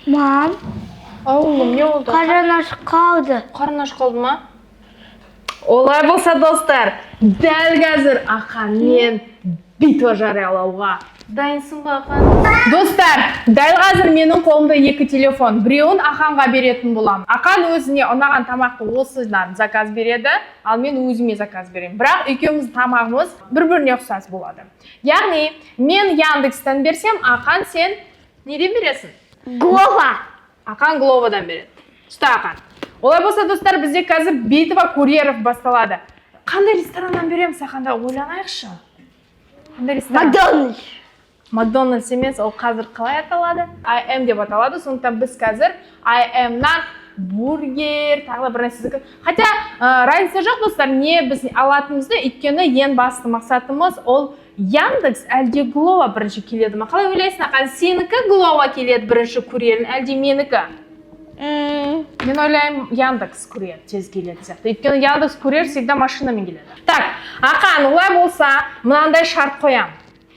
Мам, Oğlum ne oldu? qarın aşıq qaldı. Qarın aç qaldı mı? Olay болса достар, дәл қазір Ақан мен битва жариялауға дайынсың ба Ақан? Достар, дәл қазір менің қолымда екі телефон. Біреуін Ақанға беретін боламын. Ақан өзіне ұнаған тамақты осыдан заказ береді, ал мен өзіме заказ беремін. Бірақ екеуміз тамағымыз бір-біріне ұқсас болады. Яғни, мен Яндекстен берсем, Ақан сен неден бересің? Glova. Ақан Гловадан береді. Ұста Ақан. Олай болса, достар, бізде қазір битва курьеров басталады. Қандай рестораннан береміз Ақанда? Ойланайықшы. Қандай ресторан? Макдональдс. Макдональдс емес, ол қазір қалай аталады? IM деп аталады. Сондықтан біз қазір IM-нан бургер, тағы да бір нәрсе. Хотя, разница жоқ, достар, не біз алатынымызды, өйткені ең басты мақсатымыз ол Яндекс әлде Глова бірінші келеді ма? Қалай ойлайсың, Ақан? Сенікі Глова келеді бірінші курьерін, әлде менікі? Мен ойлаймын, Яндекс курьер тез келеді сияқты. Өйткені Яндекс курьер всегда машинамен келеді. Так, Ақан, олай болса, мынандай шарт қоям.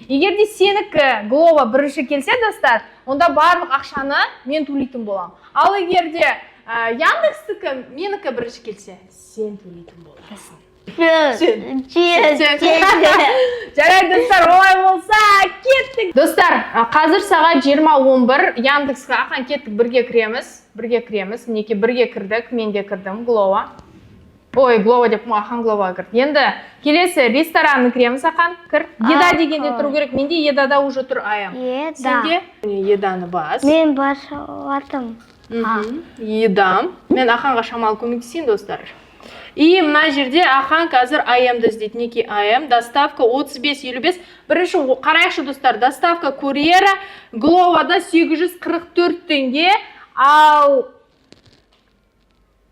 Егер де сенікі Глова бірінші келсе, достар, онда барлық ақшаны мен төлейтін болам. Ал егер де Яндекстікі менікі бірінші келсе, сен төлейтін боласың. Жарайды, достар, олай болса, кеттік. Достар, қазір сағат 20:11, Яндекске Ақан кеттік, бірге кіреміз. Мінеке бірге кірдік, мен де кірдім, Глова. Ой, Глова деп, Ақан Глова кірді. Енді келесі ресторанны кіреміз, Ақан, кір. Еда дегенде тұру керек, менде едада уже тұр айым. Еда. Сенде? Еданы бас. Мен басылатым. Едам. Мен Ақанға шамалы көмектесейін, достар. И мына жерде Ақан қазір IM-ді іздейді. Неке IM, доставка 35-55. Бірінші қарайықшы, достар, доставка курьера Гловада 844 теңге, ал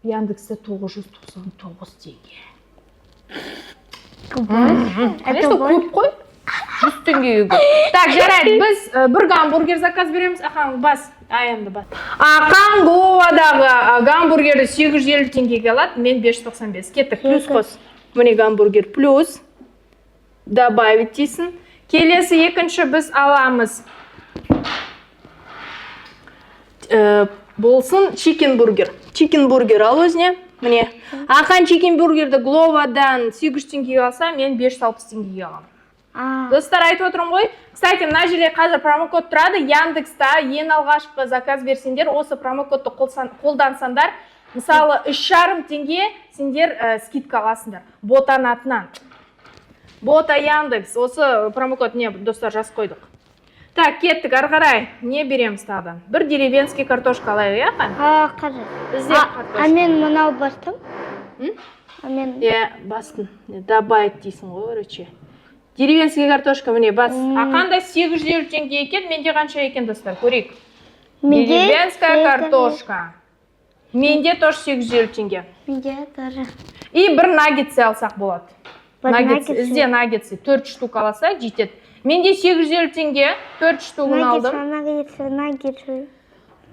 Яндексте 999 теңге. Конечно, көп қой. 100 теңгеге көп. Так, жарайды, біз бір гамбургер заказ береміз. Ақан, бас, IM-ді бас. Ақан Гловадағы гамбургерді 850 теңгеге алады, мен 595. Кеттік, плюс қос. Міне гамбургер плюс. Добавить дейсің. Келесі екінші біз аламыз. Болсын чикен бургер. Чикен бургер ал өзіне. Міне. Ақан чикен бургерді Гловадан 800 теңгеге алса, мен 560 теңгеге аламын. Достар, айтып отырмын ғой. Кстати, мына жерде қазір промокод тұрады. Яндекста ең алғашқы заказ берсеңдер, осы промокодты қолдансаңдар, мысалы 3,5 теңге сендер скидка аласыңдар. Ботаның атынан. Бота Яндекс. Осы промокод не, достар, жаз қойдық. Так, кеттік, ары қарай. Не береміз тағы? Бір деревенский картошка алайық, Ақан? Қазір. Бізде картошка. А мен мынау бастым? Бастың. Добавить дейсің ғой, короче. Деревенский картошка міне бас. Ақандай 850 теңге екен, менде қанша екен, достар, көрейік. Деревенская картошка. Менде тоже 850 теңге. Менде тоже. И бір наггетсы алсақ болады. Ізде наггетсы 4 штук аласа жетеді. Менде 850 теңге, 4 штугын алдым.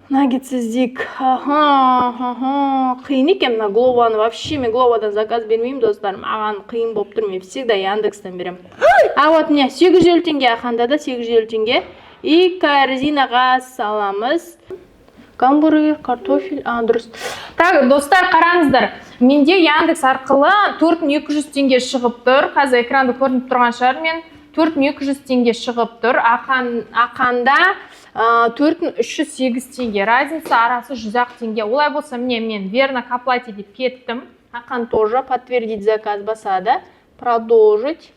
Наггетсы іздейік. Қиын екен мына Глованы. Вообще мен Гловадан заказ бермеймін, достар. Маған қиын болып тұр, мен всегда Яндекстен берем. А вот міне 850 теңге, Ақанда да 850 теңге. И корзинаға саламыз. Гамбургер, картофель, дұрыс. Так, достар, қараңыздар. Менде Яндекс арқылы 4200 теңге шығып тұр. Қазір экранды көрініп тұрған шығар, мен 4200 теңге шығып тұр. Ақанда 4308 теңге. Разница арасы 100 теңге. Олай болса, мен верно к оплате деп кеттім. Ақан тоже подтвердить заказ басады. Продолжить.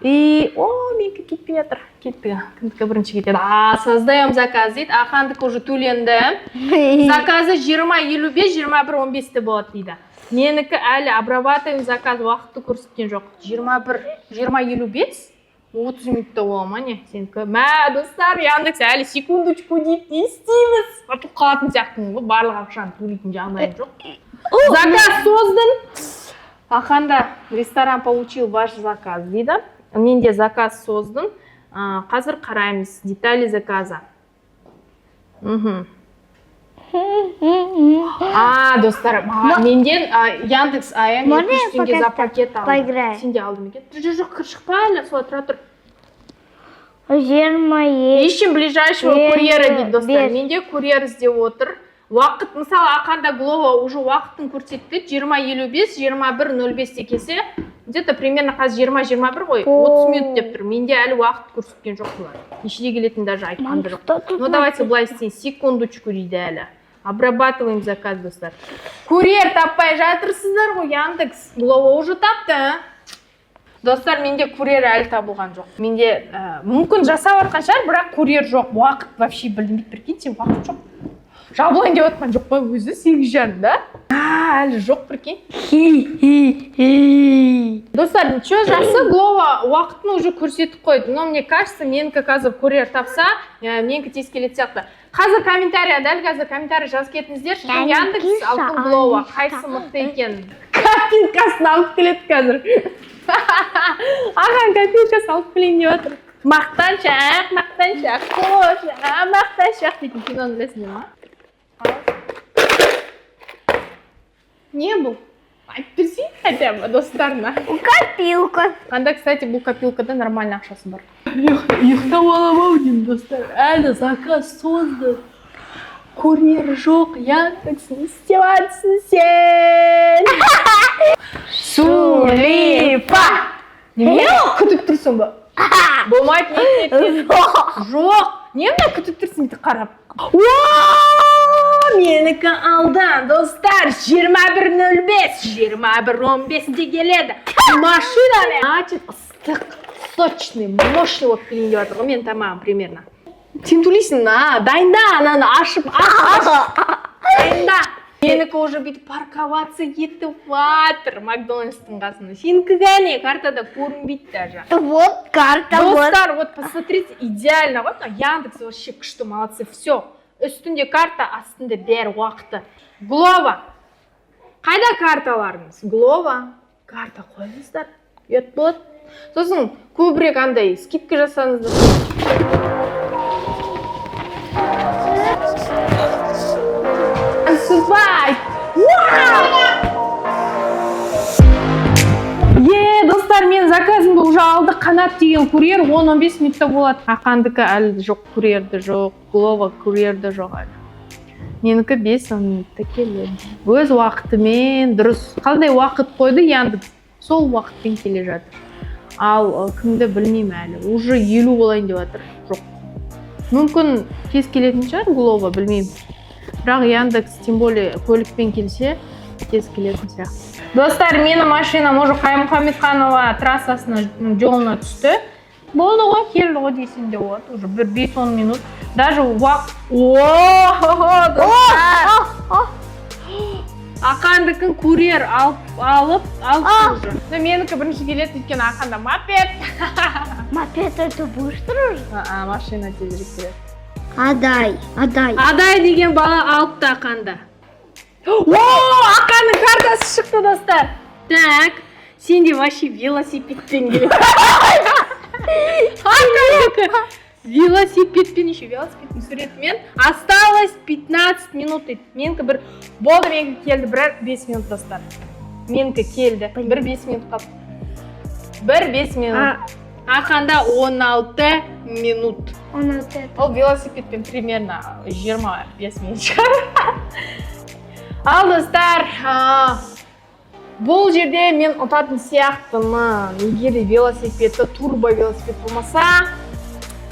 И, менікі кетпей жатыр. Кетпей, кімдікі бірінші кетеді. Создаем заказ дейді. Ақандікі уже төленді. Заказы 20.55, 21.15 болады дейді. Менікі әлі обрабатываем заказ уақытты көрсеткен жоқ. 20.55, 30 минутта бола ма не? Сенікі, достар, Яндекс әлі секундочку дейді, не істейміз? Ұтып қалатын сияқтың ғой, барлық ақшаны төлейтін жағдайым жоқ. Заказ создың. Ақанда ресторан получил ваш заказ дейді. Менде заказ создың. Қазір қараймыз детали заказа. Достар, менден Яндекс АМ 200 теңге за пакет алды. Сенде алдым екен. Жоқ, шықпа әлі, солай тұра тұр. 22. Ищем ближайшего Е, курьера дейді достар. бес. Менде курьер іздеп отыр. Уақыт, мысалы, ақанда Глова уже уақытын көрсетті. 20:55, 21:05 декесе, где-то примерно қазір 20:21 ғой. 30 минут деп тұр. Менде әлі уақыт көрсеткен жоқ бұлар. Нешеде келетін даже айтқан жоқ. Ну, давайте былай істейін. Секундочку дейді әлі. Обрабатываем заказ, достар. Курьер таппай жатырсыздар ғой, Яндекс. Глова уже тапты, а? Достар, менде курьер әлі табылған жоқ. Менде мүмкін жасап жатқан шығар, бірақ курьер жоқ. Уақыт вообще білмейді, прикиньте, уақыт жоқ. Жабылайын деп отқан жоқ па өзі 8 жарымда? Әлі жоқ, прикинь. Достар, ничего, жақсы, Глова уақытын уже көрсетіп қойды. Но мне кажется, менікі қазір курьер тапса, менікі тез келетін сияқты. Қазір комментария, дәл қазір комментарий жазып кетіңіздер. Яндекс, алтын Глова, қайсы мықты екен. Копилкасын алып келеді қазір. Ақан копилкасын алып келейін деп отыр. Мақтаншақ, мақтаншақ, мақтаншақ дейтін киноны білесіңдер ма? Не бұл? Айтып берсей хотя бы достарына. Копилка. Қанда, кстати, бұл копилкада нормальный ақшасы бар. Ұйықтап аламау деймін, достар. Әлі заказ созды. Курьер жоқ, Яндекс, не істеп жатсың сен? Сулипа! Неме күтіп тұрсың ба? Болмайды, не? Жоқ. Не мына күтіп тұрсың дейді қарап? Менікі алдан, достар, 21:05, 21:15-де келеді. Машина, значит, ыстық, сочный, мощный болып келейін деп жатыр ғой, мен тамағым примерно. Сен төлейсің, дайында, ананы ашып, дайында. Менікі уже бүйтіп парковаться етіп жатыр Макдональдстың қасында. Сенікі кәне, картада көрінбейді даже. Вот карта. Достар, вот посмотрите, идеально. Вот Яндекс вообще күшті, молодцы, все. Үстінде карта, астында бәрі уақыты. Глова. Қайда карталарыңыз? Глова. Карта қойыңыздар. Ет болады. Сосын көбірек андай скидка жасаңыздар. Супай! Достар, мен заказымды уже алды. Қанат деген курьер 10-15 минутта болады. Ақандікі әлі жоқ, курьерді жоқ, Глова курьерді жоқ әлі. Менікі 5 минутта келеді. Өз уақытымен дұрыс. Қалдай уақыт қойды Яндекс, сол уақытпен келе жатыр. Ал кімді білмеймін әлі. Уже 50 болайын деп жатыр. Жоқ. Мүмкін тез келетін шығар Глова, білмеймін. Бірақ Яндекс, тем более көлікпен келсе, тез келетін сияқты. Достар, менің машинам уже Қаймұхамедханова трассасына жолына түсті. Болды ғой, келді ғой дейсің де болады. Уже бір 5-10 минут. Даже уақыт... Ооо, достар! Ақандікін курьер алып уже. Менікі бірінші келеді, өйткені Ақанда мопед. Мопед это быстро уже? Машина тезірек келеді. Адай. Адай деген бала алыпты Ақанда. Ақанның картасы шықты, достар. Так, сенде вообще велосипедпен келеді. Ақандікі велосипедпен, еще велосипедпен суретімен. Осталось 15 минут дейді. Менікі бір... Болды, менікі келді, бір 5 минут, достар. Менікі келді, бір 5 минут қалды. Бір 5 минут. Ақанда 16 минут. 16. Ол велосипедпен примерно 25 минут шығар. Ал, достар, бұл жерде мен ұтатын сияқтымын. Егер велосипедті, турбо велосипед болмаса,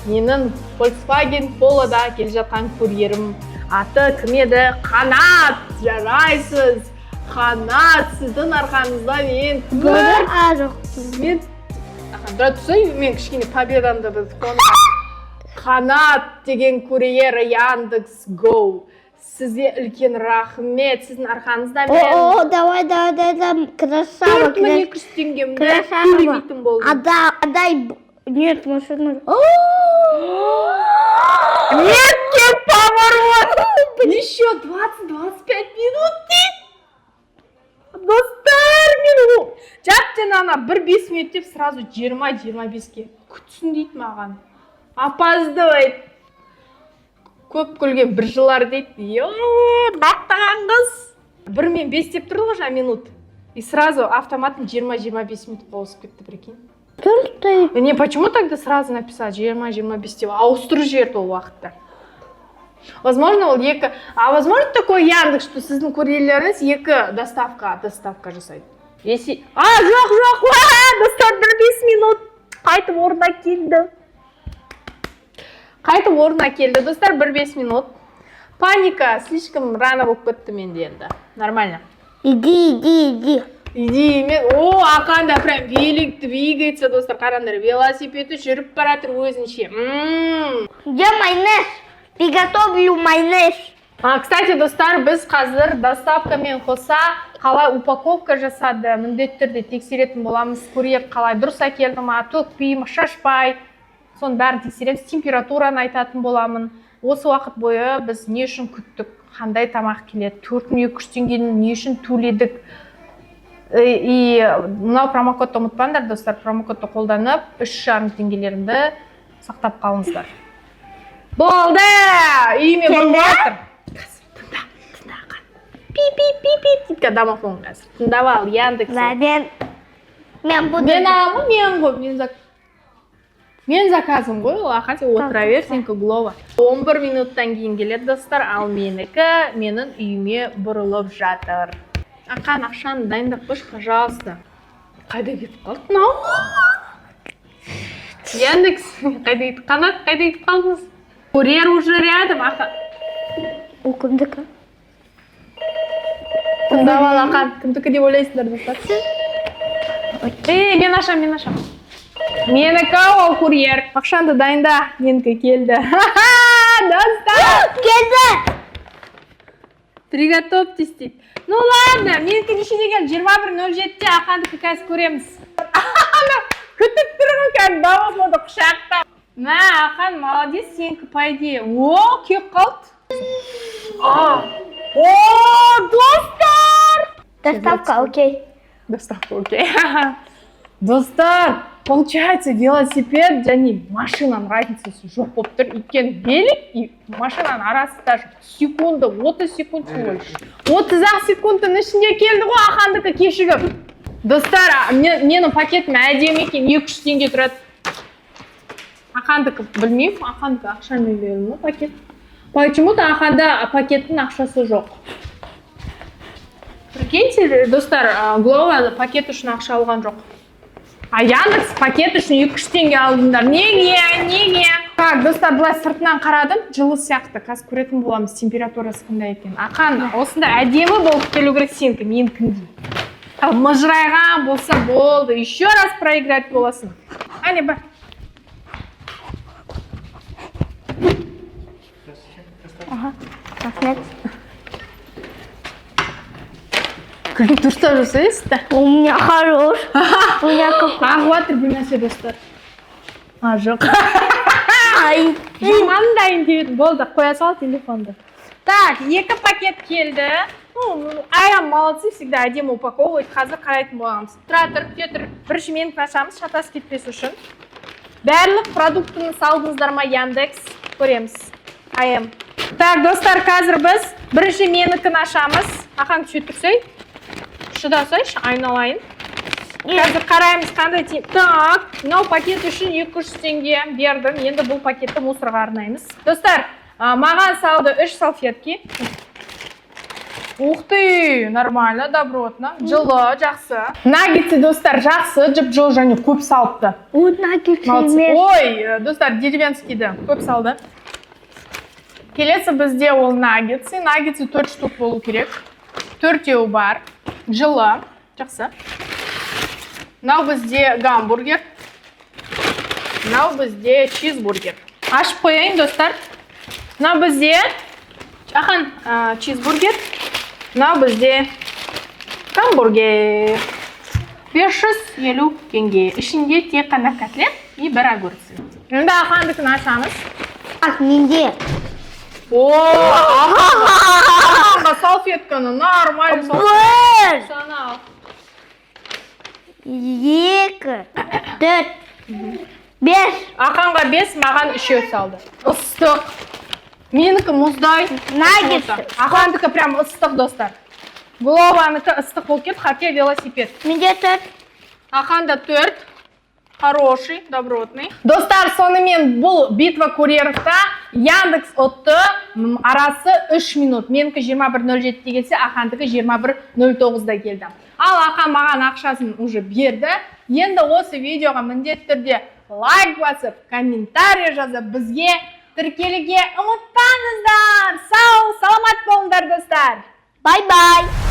менің Volkswagen Polo'да келе жатқан курьерім аты кім еді? Қанат, жарайсыз. Қанат, сіздің арқаңызда мен мен тұра тұрсай, мен кішкене победамды біз Қанат деген курьер Яндекс Go. Сізге үлкен рахмет, сіздің арқаңызда мен... Давай, красава. 4200 теңгемді төлемейтін болды. Адай, нет, машина. Нет, кеп поворот! Еще 20-25 минут дейді. Достар, мен жаптен ана 1-5 минут деп сразу 20-25-ке күтсін дейді маған. Опаздывает. Көп күлген бір жылар дейді. Бақтаған қыз. 1 мен 5 деп тұрды ғой жаңа минут. И сразу автоматын 20-25 минут қосып кетті, прикинь. Төрт. Не, почему тогда сразу написать 20-25 деп ауыстыру жіберді ол уақытта. Возможно, ол екі. А возможно такой Яндекс, что сіздің курьерлеріңіз екі доставка жасайды. Если... жоқ, достар 1-5 минут. Қайтып орнына келді. Достар 1-5 минут. Паника, слишком рано болып кетті менде енді. Нормально. Иди. Иди, Ақанда прям велик двигается, достар, қараңдар, велосипеді жүріп баратыр өзінше. Где майонез? Приготовлю майонез. Кстати, достар, біз қазір доставкамен қоса қалай упаковка жасады, міндетті түрде тексеретін боламыз. Курьер қалай дұрыс әкелді ма, төкпей ме, шашпай. Соның бәрін тексереміз, температураны айтатын боламын. Осы уақыт бойы біз не үшін күттік, қандай тамақ келеді, 4200 теңгені не үшін төледік. И мынау промокодты ұмытпаңдар, достар, промокодты қолданып 3,5 теңгелеріңді сақтап қалыңыздар. Болды! Үйіме болып жатыр. Пип-пип-пип-пип. Домофон қазір. Тыңдап ал, Яндекс. Мен буду. Мен заказым ғой, Ақан сен отыра бер, сен Глова. 11 минуттан кейін келеді, достар, ал менің үйіме бұрылып жатыр. Ақан, ақшаны дайындап қойшы, пожалуйста. Қайда кетіп қалды? Яндекс, қайда кетіп қалдыңыз? Курьер уже рядом, Ақан. У кімдікі? Тыңдап ал, Ақан, кімдікі деп ойлайсыңдар, достар? Мен ашам. Менікі ол курьер. Ақшанды дайында, менікі келді. Достар! Келді! Приготовьтесь дейді. Ну ладно, менікі нешеде келді? 21:07-те Ақандікі қазір көреміз. Күтіп тұрғын кәді домофонды құшақта. Ақан, молодец, сенікі по идее. Кеп қалды. Достар! Доставка, окей. Доставка, окей. Достар, получается, велосипед және машинаның разницасы жоқ болып тұр. Өйткені велик и машинаның арасы даже секунда, 30 секунд всего лишь. 30 секундтың ішінде келді ғой Ақандікі кешігіп. Достар, менің пакетім әдемі екен, 200 теңге тұрады. Ақандікі білмеймін, Ақандікі ақшаны берді ме пакет? Почему-то Ақанда пакеттің ақшасы жоқ. Прикиньте, достар, Глова пакет үшін ақша алған жоқ. А Яндекс пакет үшін 200 теңге алдыңдар. Неге? Так, достар, бұлай сыртынан қарадым, жылы сияқты. Қазір көретін боламыз, температурасы қандай екен. Ақан, осында әдемі болып келу керек сенікі, менікіндей. Мыжырайған болса болды, еще раз проиграть боласың. Әне, бар. Рахмет. Ты что же съесть-то? У меня хорош. У меня какой. Ағуатыр бір нәрсе, достар. Жоқ. Ай. Маңдайын түйетін. Болды, қоя сал телефонды. Так, 2 пакет келді. Айам молодцы, всегда әдемі упаковывать. Қазір қарайтын боламыз. Тұр. Бірінші менің ашамыз, шатас кетпес үшін. Бәрлік продуктыны салдыңыздар ма Яндекс? Көреміз. Айам. Так, достар, қазір біз бірінші менікін ашамыз. Ақан күшет тұрсай. Шыдасайшы, айналайын. Қазір қараймыз қандай тем. Так, мынау пакет үшін 200 теңге бердім. Енді бұл пакетті мусорға арнаймыз. Достар, маған салды 3 салфетки. Ух ты, нормально, добротно. Жылы, жақсы. Наггетсы, достар, жақсы, жып-жылы және көп салыпты. Наггетсы емес. Ой, достар, деревенскийді көп салды. Келесі бізде ол наггетсы. Наггетсы 4 штук болу керек. 4-еу бар. Жылы, жақсы. Мынау бізде гамбургер. Мынау бізде чизбургер. Ашып қояйын, достар. Мынау бізде Ақан чизбургер. Мынау бізде гамбургер. 550 теңге. Ішінде тек қана котлет и бір огурцы. Енді Ақандікін ашамыз. Менде. Ақанға салфетканы нормально салфетка. Санал. 2, 4, 5. Ақанға 5, маған 3 салды. Ыстық. Менікі мұздай. Наггетсы. Ақандікі прям ыстық, достар. Глованікі ыстық болып кетті, хотя велосипед. Менде 4. Ақанда 4. Хороший, добротный. Достар, сонымен бұл битва курьеровта Яндекс отты арасы 3 минут. Менікі 21.07-де келсе, Ақандікі 21.09-да келді. Ал Ақан маған ақшасын уже берді. Енді осы видеоға міндетті түрде лайк басып, комментарий жазып, бізге тіркелуге ұмытпаңыздар. Сау, саламат болыңдар достар. Bye bye.